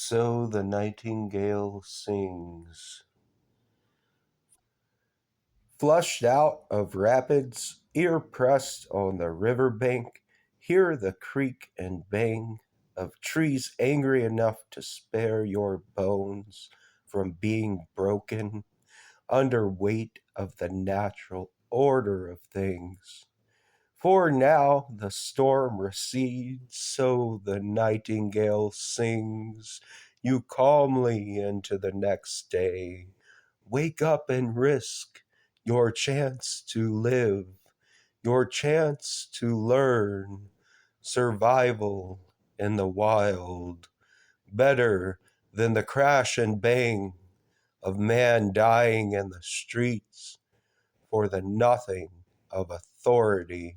So the nightingale sings. Flushed out of rapids, ear pressed on the river bank, hear the creak and bang of trees angry enough to spare your bones from being broken under weight of the natural order of things. For now the storm recedes, so the nightingale sings you calmly into the next day. Wake up and risk your chance to live, your chance to learn survival in the wild, better than the crash and bang of man dying in the streets for the nothing of authority.